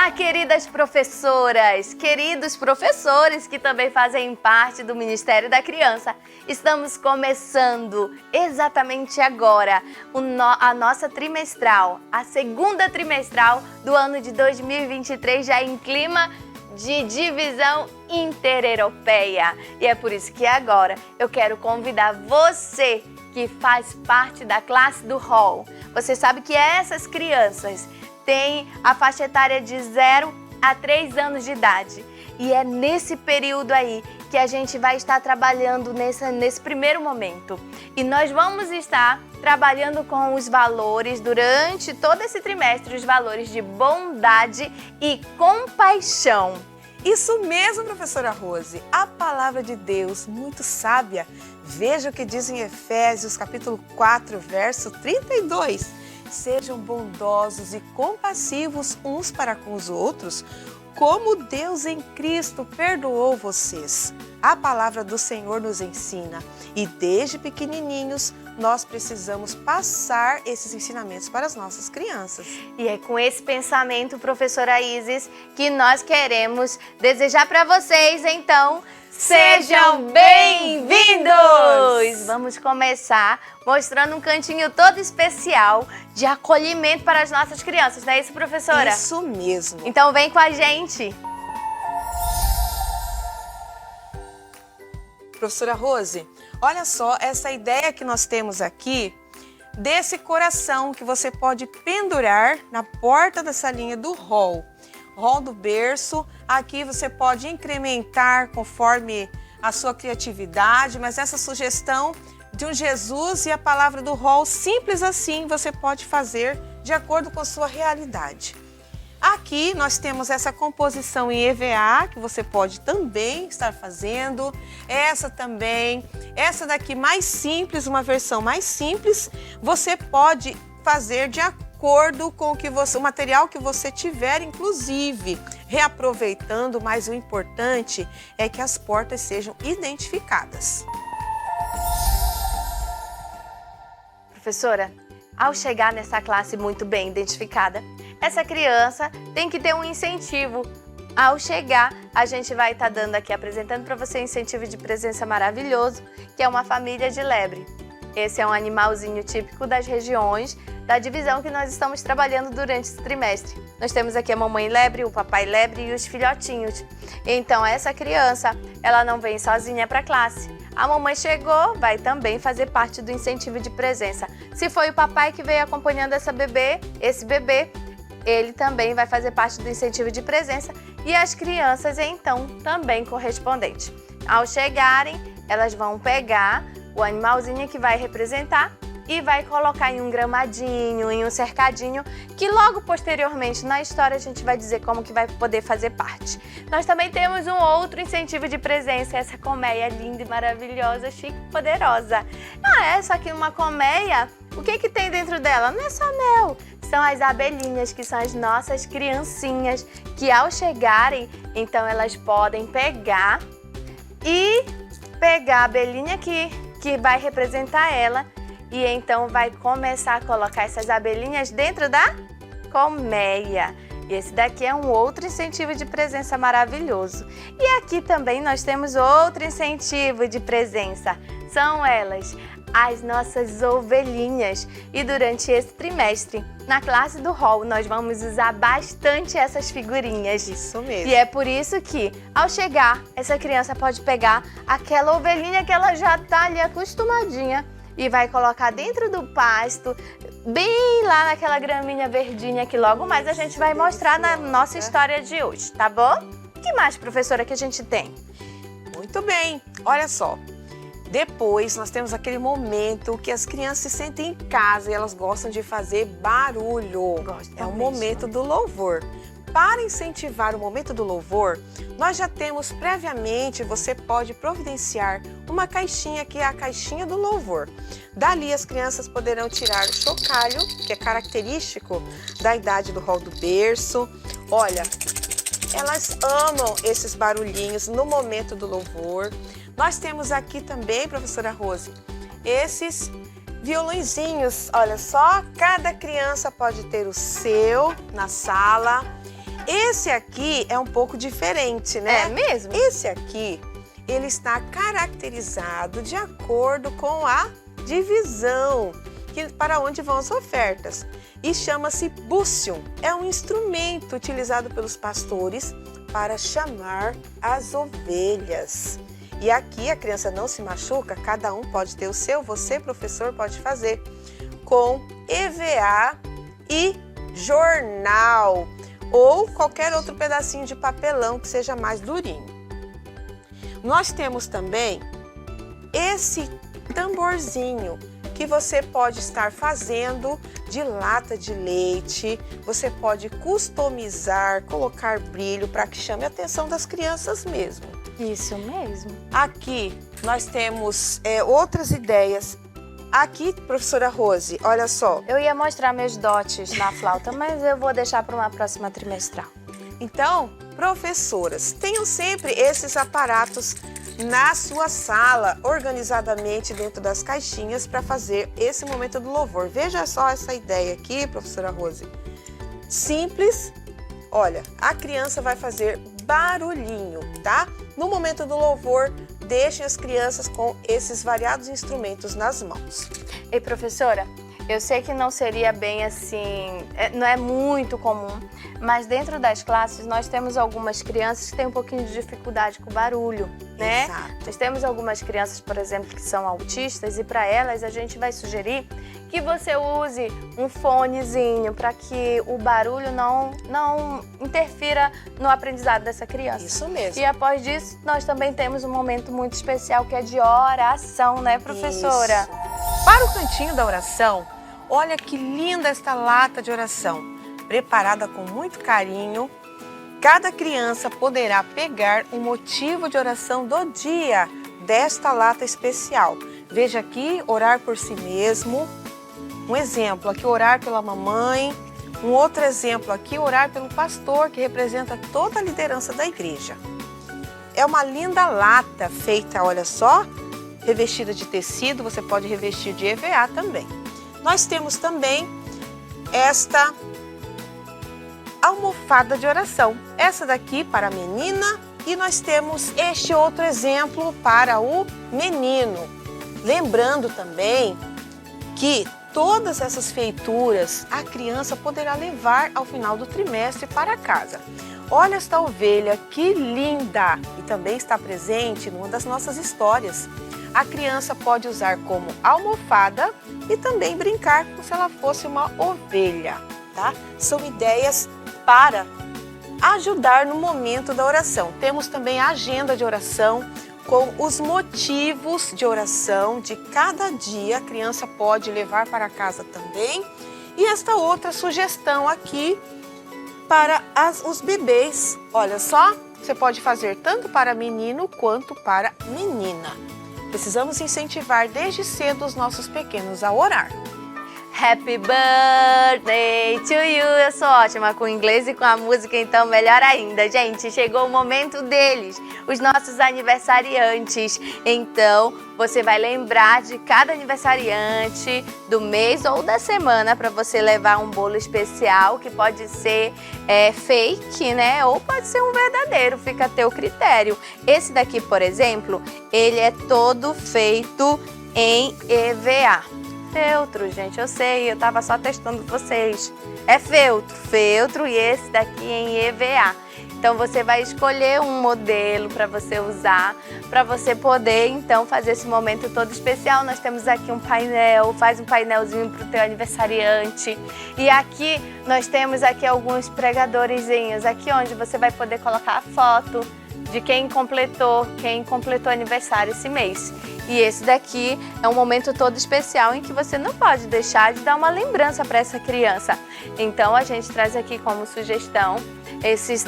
Olá, queridas professoras, queridos professores que também fazem parte do Ministério da Criança. Estamos começando exatamente agora a nossa trimestral, a segunda trimestral do ano de 2023, já em clima de divisão intereuropeia. E é por isso que agora eu quero convidar você que faz parte da classe do Hall. Você sabe que essas crianças têm a faixa etária de 0 a 3 anos de idade. E é nesse período aí que a gente vai estar trabalhando nesse primeiro momento. E nós vamos estar trabalhando com os valores durante todo esse trimestre, os valores de bondade e compaixão. Isso mesmo, professora Rose. A palavra de Deus, muito sábia. Veja o que diz em Efésios, capítulo 4, verso 32. Sejam bondosos e compassivos uns para com os outros, como Deus em Cristo perdoou vocês. A palavra do Senhor nos ensina e desde pequenininhos nós precisamos passar esses ensinamentos para as nossas crianças. E é com esse pensamento, professora Isis, que nós queremos desejar para vocês, então, sejam bem-vindos! Vamos começar mostrando um cantinho todo especial de acolhimento para as nossas crianças, não é isso, professora? Isso mesmo! Então vem com a gente! Professora Rose, olha só essa ideia que nós temos aqui desse coração que você pode pendurar na porta da salinha do hall do berço. Aqui você pode incrementar conforme a sua criatividade, mas essa sugestão de um Jesus e a palavra do hall, simples assim, você pode fazer de acordo com a sua realidade. Aqui nós temos essa composição em EVA, que você pode também estar fazendo. Essa também, essa daqui mais simples, uma versão mais simples, você pode fazer de acordo com o material que você tiver, inclusive reaproveitando, mas o importante é que as portas sejam identificadas. Professora, ao chegar nessa classe muito bem identificada, essa criança tem que ter um incentivo. Ao chegar, a gente vai estar dando aqui, apresentando para você um incentivo de presença maravilhoso, que é uma família de lebre. Esse é um animalzinho típico das regiões da divisão que nós estamos trabalhando durante esse trimestre. Nós temos aqui a mamãe lebre, o papai lebre e os filhotinhos. Então, essa criança, ela não vem sozinha para a classe. A mamãe chegou, vai também fazer parte do incentivo de presença. Se foi o papai que veio acompanhando esse bebê, ele também vai fazer parte do incentivo de presença e as crianças, então, também correspondente. Ao chegarem, elas vão pegar o animalzinho que vai representar e vai colocar em um gramadinho, em um cercadinho, que logo posteriormente na história a gente vai dizer como que vai poder fazer parte. Nós também temos um outro incentivo de presença, essa colmeia linda e maravilhosa, chique e poderosa. Essa aqui uma colmeia, o que tem dentro dela? Não é só mel, são as abelhinhas, que são as nossas criancinhas, que ao chegarem, então elas podem pegar a abelhinha que vai representar ela, e então vai começar a colocar essas abelhinhas dentro da colmeia. Esse daqui é um outro incentivo de presença maravilhoso. E aqui também nós temos outro incentivo de presença. São elas, as nossas ovelhinhas. E durante esse trimestre, na classe do hall, nós vamos usar bastante essas figurinhas. Isso mesmo. E é por isso que, ao chegar, essa criança pode pegar aquela ovelhinha que ela já está ali acostumadinha e vai colocar dentro do pasto, bem lá naquela graminha verdinha que logo mais a gente vai mostrar na nossa história de hoje, tá bom? O que mais, professora, que a gente tem? Muito bem, olha só. Depois nós temos aquele momento que as crianças se sentem em casa e elas gostam de fazer barulho. É o momento do louvor. Para incentivar o momento do louvor, nós já temos previamente, você pode providenciar uma caixinha que é a caixinha do louvor. Dali as crianças poderão tirar o chocalho, que é característico da idade do hall do berço. Olha, elas amam esses barulhinhos no momento do louvor. Nós temos aqui também, professora Rose, esses violõezinhos. Olha só, cada criança pode ter o seu na sala. Esse aqui é um pouco diferente, né? É mesmo? Esse aqui, ele está caracterizado de acordo com a divisão, para onde vão as ofertas. E chama-se búzium. É um instrumento utilizado pelos pastores para chamar as ovelhas. E aqui a criança não se machuca, cada um pode ter o seu, você, professor, pode fazer com EVA e jornal ou qualquer outro pedacinho de papelão que seja mais durinho. Nós temos também esse tamborzinho que você pode estar fazendo de lata de leite, você pode customizar, colocar brilho para que chame a atenção das crianças mesmo. Isso mesmo. Aqui nós temos outras ideias. Aqui, professora Rose, olha só. Eu ia mostrar meus dotes na flauta, mas eu vou deixar para uma próxima trimestral. Então, professoras, tenham sempre esses aparatos na sua sala, organizadamente dentro das caixinhas para fazer esse momento do louvor. Veja só essa ideia aqui, professora Rose. Simples. Olha, a criança vai fazer barulhinho, tá? No momento do louvor, deixem as crianças com esses variados instrumentos nas mãos. E professora, eu sei que não seria bem assim, não é muito comum, mas dentro das classes nós temos algumas crianças que têm um pouquinho de dificuldade com o barulho, né? Exato. Nós temos algumas crianças, por exemplo, que são autistas e para elas a gente vai sugerir que você use um fonezinho para que o barulho não interfira no aprendizado dessa criança. Isso mesmo. E após isso, nós também temos um momento muito especial que é de oração, né, professora? Isso. Para o cantinho da oração, olha que linda esta lata de oração, preparada com muito carinho. Cada criança poderá pegar um motivo de oração do dia desta lata especial. Veja aqui, orar por si mesmo. Um exemplo aqui, orar pela mamãe. Um outro exemplo aqui, orar pelo pastor, que representa toda a liderança da igreja. É uma linda lata feita, olha só, revestida de tecido, você pode revestir de EVA também. Nós temos também esta almofada de oração. Essa daqui para a menina e nós temos este outro exemplo para o menino. Lembrando também que todas essas feituras a criança poderá levar ao final do trimestre para casa. Olha esta ovelha, que linda! E também está presente numa das nossas histórias. A criança pode usar como almofada e também brincar como se ela fosse uma ovelha, tá? São ideias para ajudar no momento da oração. Temos também a agenda de oração com os motivos de oração de cada dia. A criança pode levar para casa também. E esta outra sugestão aqui para os bebês. Olha só, você pode fazer tanto para menino quanto para menina. Precisamos incentivar desde cedo os nossos pequenos a orar. Happy birthday to you! Eu sou ótima com o inglês e com a música, então melhor ainda. Gente, chegou o momento deles, os nossos aniversariantes. Então, você vai lembrar de cada aniversariante do mês ou da semana para você levar um bolo especial, que pode ser fake, né? Ou pode ser um verdadeiro, fica a teu critério. Esse daqui, por exemplo, ele é todo feito em EVA. Feltro, gente, eu sei, eu tava só testando vocês. É feltro e esse daqui em EVA. Então você vai escolher um modelo para você usar, para você poder então fazer esse momento todo especial. Nós temos aqui um painel, faz um painelzinho pro teu aniversariante. E aqui nós temos aqui alguns pregadorzinhos, aqui onde você vai poder colocar a foto de quem completou aniversário esse mês. E esse daqui é um momento todo especial em que você não pode deixar de dar uma lembrança para essa criança. Então a gente traz aqui como sugestão esses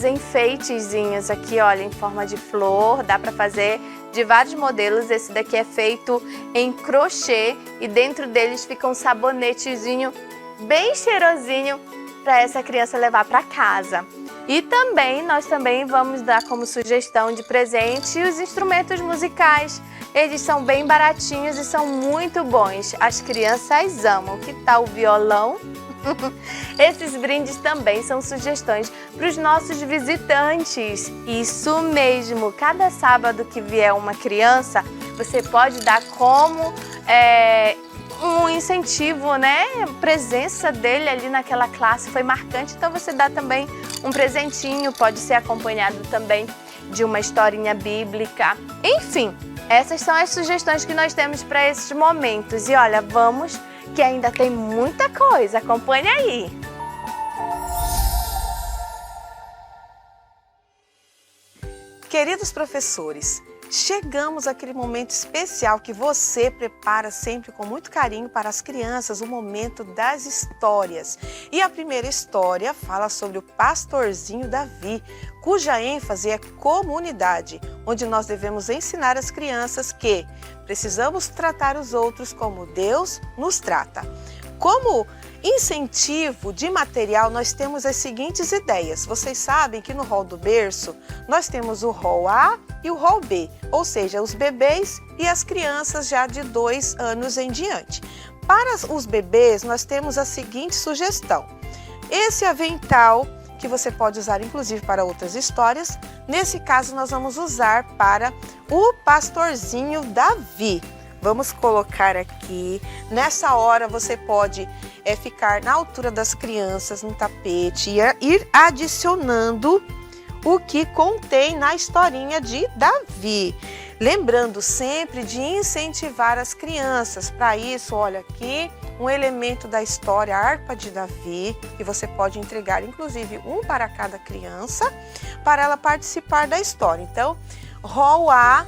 enfeitezinhos aqui, olha, em forma de flor. Dá para fazer de vários modelos. Esse daqui é feito em crochê e dentro deles fica um sabonetezinho bem cheirosinho para essa criança levar para casa. E também, nós também vamos dar como sugestão de presente os instrumentos musicais. Eles são bem baratinhos e são muito bons. As crianças amam. Que tal o violão? Esses brindes também são sugestões para os nossos visitantes. Isso mesmo, cada sábado que vier uma criança, você pode dar como um incentivo, né? A presença dele ali naquela classe foi marcante, então você dá também um presentinho, pode ser acompanhado também de uma historinha bíblica. Enfim, essas são as sugestões que nós temos para esses momentos. E olha, vamos que ainda tem muita coisa, acompanhe aí! Queridos professores, chegamos àquele momento especial que você prepara sempre com muito carinho para as crianças, o momento das histórias. E a primeira história fala sobre o pastorzinho Davi, cuja ênfase é comunidade, onde nós devemos ensinar as crianças que precisamos tratar os outros como Deus nos trata. Como incentivo de material, nós temos as seguintes ideias. Vocês sabem que no rol do berço, nós temos o rol A e o rol B, ou seja, os bebês e as crianças já de 2 anos em diante. Para os bebês, nós temos a seguinte sugestão. Esse avental, que você pode usar inclusive para outras histórias, nesse caso nós vamos usar para o pastorzinho Davi. Vamos colocar aqui. Nessa hora você pode ficar na altura das crianças no tapete e ir adicionando o que contém na historinha de Davi. Lembrando sempre de incentivar as crianças. Para isso, olha aqui, um elemento da história, a harpa de Davi, que você pode entregar inclusive um para cada criança, para ela participar da história. Então, rol A.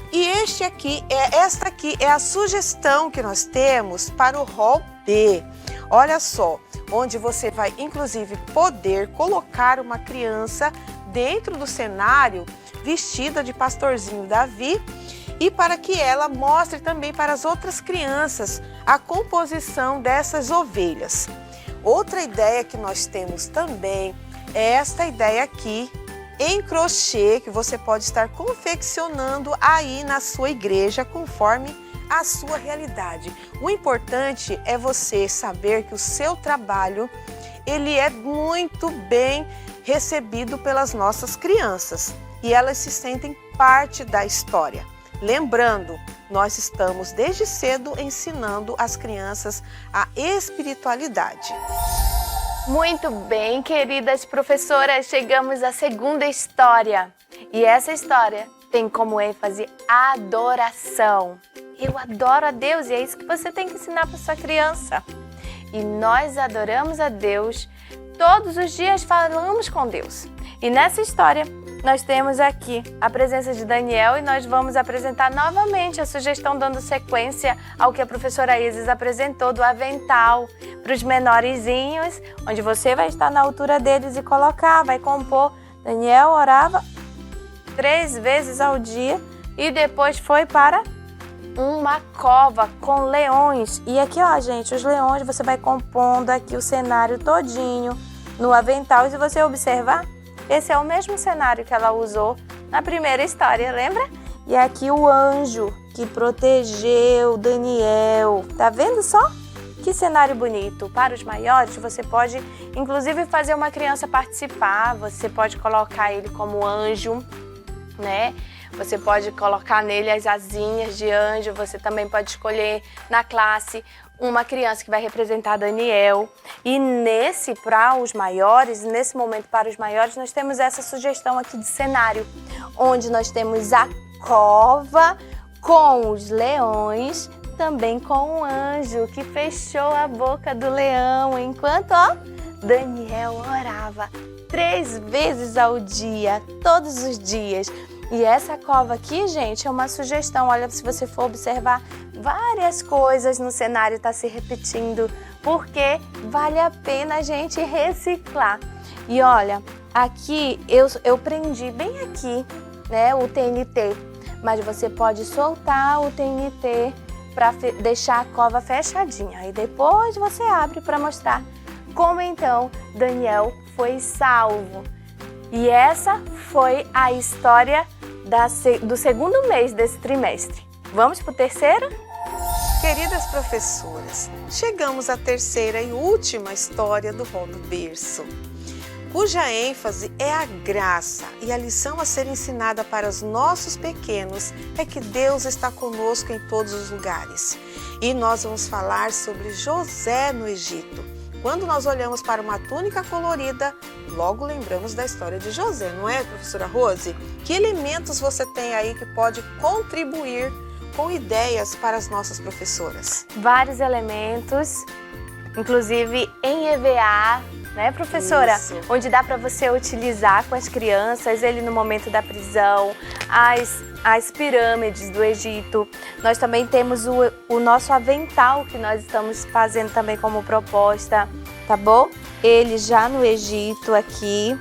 E esta aqui é a sugestão que nós temos para o rol B. Olha só, onde você vai inclusive poder colocar uma criança dentro do cenário vestida de pastorzinho Davi e para que ela mostre também para as outras crianças a composição dessas ovelhas. Outra ideia que nós temos também é esta ideia aqui, em crochê, que você pode estar confeccionando aí na sua igreja conforme a sua realidade. O importante é você saber que o seu trabalho, ele é muito bem recebido pelas nossas crianças e elas se sentem parte da história. Lembrando, nós estamos desde cedo ensinando as crianças a espiritualidade. Muito bem, queridas professoras, chegamos à segunda história. E essa história tem como ênfase a adoração. Eu adoro a Deus e é isso que você tem que ensinar para sua criança. E nós adoramos a Deus, todos os dias falamos com Deus. E nessa história, nós temos aqui a presença de Daniel e nós vamos apresentar novamente a sugestão dando sequência ao que a professora Isis apresentou do avental para os menorzinhos, onde você vai estar na altura deles e vai compor. Daniel orava 3 vezes ao dia e depois foi para uma cova com leões. E aqui, ó, gente, os leões, você vai compondo aqui o cenário todinho no avental e se você observar, esse é o mesmo cenário que ela usou na primeira história, lembra? E aqui o anjo que protegeu Daniel. Tá vendo só? Que cenário bonito. Para os maiores, você pode inclusive fazer uma criança participar. Você pode colocar ele como anjo, né? Você pode colocar nele as asinhas de anjo. Você também pode escolher na classe uma criança que vai representar Daniel. E nesse momento para os maiores, nós temos essa sugestão aqui de cenário, onde nós temos a cova com os leões, também com o anjo que fechou a boca do leão, enquanto, ó, Daniel orava 3 vezes ao dia, todos os dias. E essa cova aqui, gente, é uma sugestão. Olha, se você for observar, várias coisas no cenário estão se repetindo, porque vale a pena a gente reciclar. E olha, aqui eu prendi bem aqui, né, o TNT, mas você pode soltar o TNT para deixar a cova fechadinha. E depois você abre para mostrar como então Daniel foi salvo. E essa foi a história do segundo mês desse trimestre. Vamos para o terceiro? Queridas professoras, chegamos à terceira e última história do rol do berço, cuja ênfase é a graça, e a lição a ser ensinada para os nossos pequenos é que Deus está conosco em todos os lugares. E nós vamos falar sobre José no Egito. Quando nós olhamos para uma túnica colorida, logo lembramos da história de José, não é, professora Rose? Que elementos você tem aí que pode contribuir com ideias para as nossas professoras? Vários elementos, inclusive em EVA, né, professora? Isso. Onde dá para você utilizar com as crianças, ele no momento da prisão, as pirâmides do Egito. Nós também temos o nosso avental, que nós estamos fazendo também como proposta, tá bom? Ele já no Egito aqui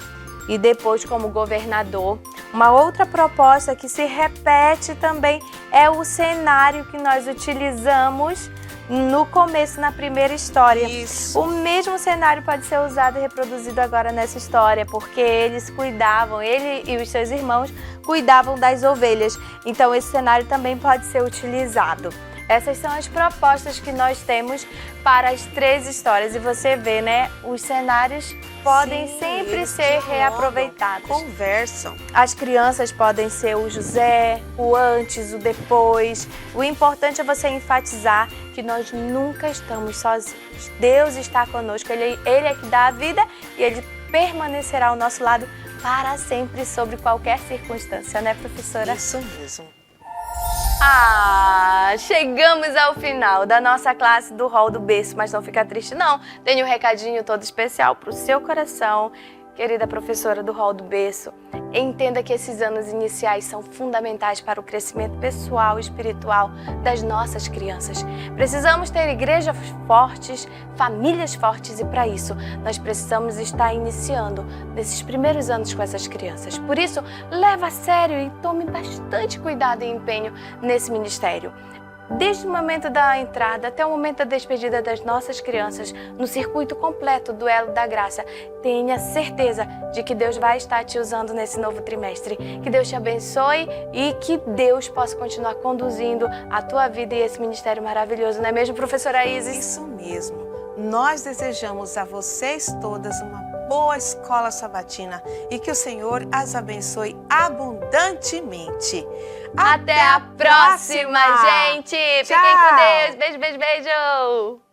e depois como governador. Uma outra proposta que se repete também é o cenário que nós utilizamos no começo, na primeira história. Isso. O mesmo cenário pode ser usado e reproduzido agora nessa história, porque eles cuidavam, ele e os seus irmãos cuidavam das ovelhas. Então esse cenário também pode ser utilizado. Essas são as propostas que nós temos para as 3 histórias. E você vê, né? Os cenários podem sempre ser reaproveitados. Conversam. As crianças podem ser o José, o antes, o depois. O importante é você enfatizar que nós nunca estamos sozinhos. Deus está conosco, Ele é que dá a vida e Ele permanecerá ao nosso lado para sempre, sobre qualquer circunstância, né, professora? Isso mesmo. Chegamos ao final da nossa classe do rol do berço, mas não fica triste não. Tenho um recadinho todo especial para o seu coração, querida professora do rol do berço. Entenda que esses anos iniciais são fundamentais para o crescimento pessoal e espiritual das nossas crianças. Precisamos ter igrejas fortes, famílias fortes, e para isso nós precisamos estar iniciando nesses primeiros anos com essas crianças. Por isso, leva a sério e tome bastante cuidado e empenho nesse ministério. Desde o momento da entrada até o momento da despedida das nossas crianças, no circuito completo do Elo da Graça, tenha certeza de que Deus vai estar te usando nesse novo trimestre. Que Deus te abençoe e que Deus possa continuar conduzindo a tua vida e esse ministério maravilhoso, não é mesmo, professora Isis? Isso mesmo. Nós desejamos a vocês todas uma boa escola sabatina e que o Senhor as abençoe abundantemente. Até a próxima, gente! Tchau. Fiquem com Deus! Beijo, beijo, beijo!